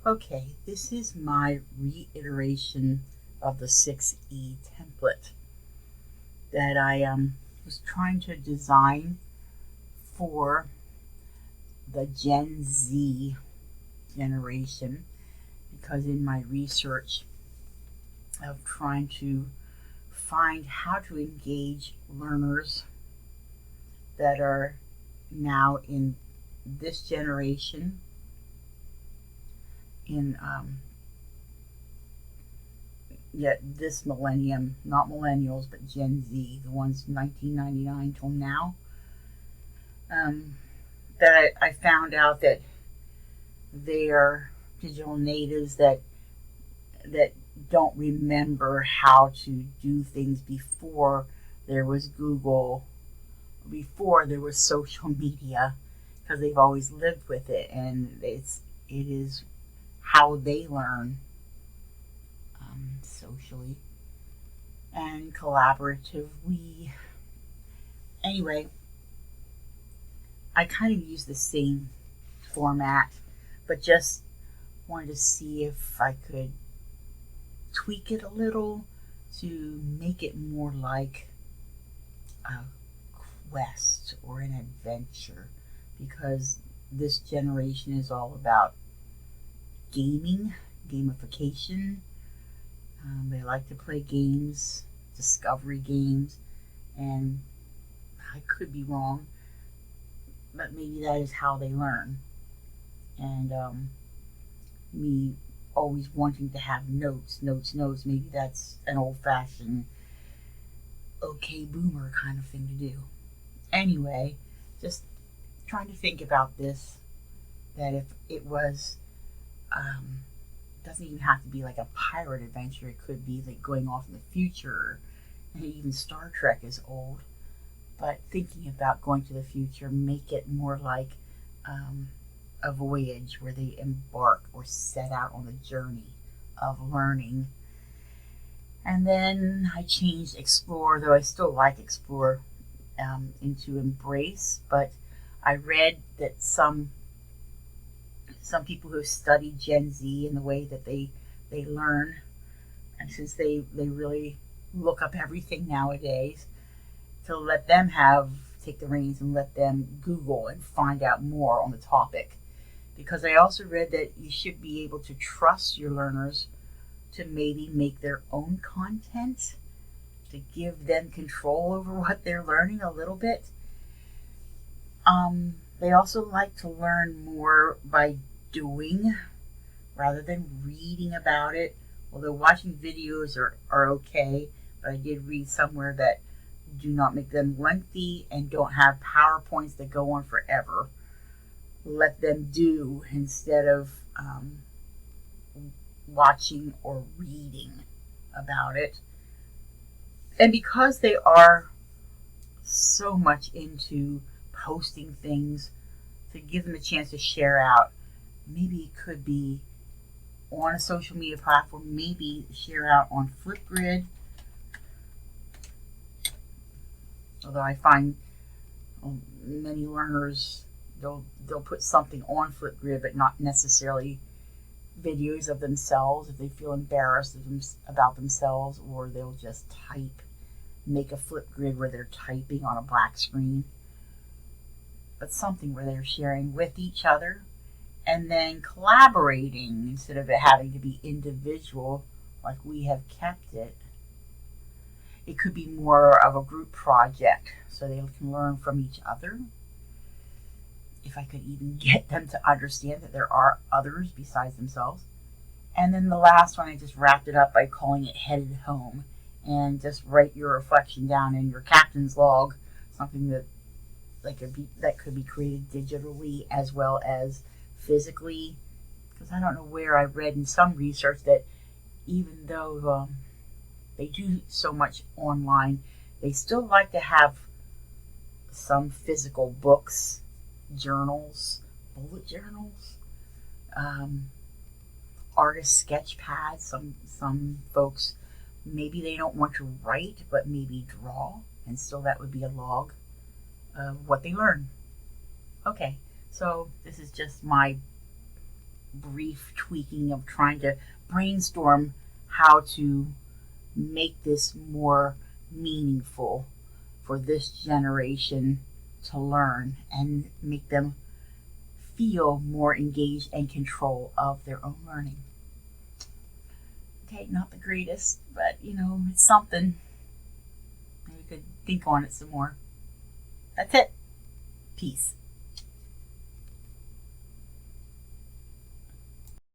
Okay, this is my reiteration of the 6E template that I was trying to design for the Gen Z generation, because in my research of trying to find how to engage learners that are now in this generation, in yet this millennium, not millennials, but Gen Z, the ones 1999 till now, that I found out that they are digital natives that don't remember how to do things before there was Google, before there was social media, because they've always lived with it, and it is how they learn socially and collaboratively. Anyway, I kind of use the same format, but just wanted to see if I could tweak it a little to make it more like a quest or an adventure, because this generation is all about gamification. They like to play games, discovery games, and I could be wrong, but maybe that is how they learn. And me always wanting to have notes, maybe that's an old-fashioned okay boomer kind of thing to do. Anyway, just trying to think about this, that if it was doesn't even have to be like a pirate adventure. It could be like going off in the future, and even Star Trek is old, but thinking about going to the future, make it more like a voyage where they embark or set out on the journey of learning. And then I changed explore, though I still like explore, into embrace. But I read that some people who study Gen Z and the way that they learn, and since they really look up everything nowadays, to let them take the reins and let them Google and find out more on the topic. Because I also read that you should be able to trust your learners to maybe make their own content, to give them control over what they're learning a little bit. They also like to learn more by doing rather than reading about it. Although watching videos are okay, but I did read somewhere that do not make them lengthy and don't have PowerPoints that go on forever. Let them do instead of watching or reading about it. And because they are so much into posting things, to give them a chance to share out, maybe it could be on a social media platform, maybe share out on Flipgrid. Although I find many learners, they'll put something on Flipgrid, but not necessarily videos of themselves if they feel embarrassed about themselves, or they'll just make a Flipgrid where they're typing on a black screen, but something where they're sharing with each other and then collaborating instead of it having to be individual like we have kept it. It could be more of a group project so they can learn from each other. If I could even get them to understand that there are others besides themselves. And then the last one, I just wrapped it up by calling it Headed Home. And just write your reflection down in your captain's log, something that could be created digitally as well as physically. Because I don't know where I read in some research that even though they do so much online, they still like to have some physical books, journals, bullet journals, artist sketch pads. Some folks, maybe they don't want to write, but maybe draw, and still that would be a log of what they learn. Okay, so this is just my brief tweaking of trying to brainstorm how to make this more meaningful for this generation to learn and make them feel more engaged and control of their own learning. Okay, not the greatest, but it's something. Maybe we could think on it some more. That's it. Peace.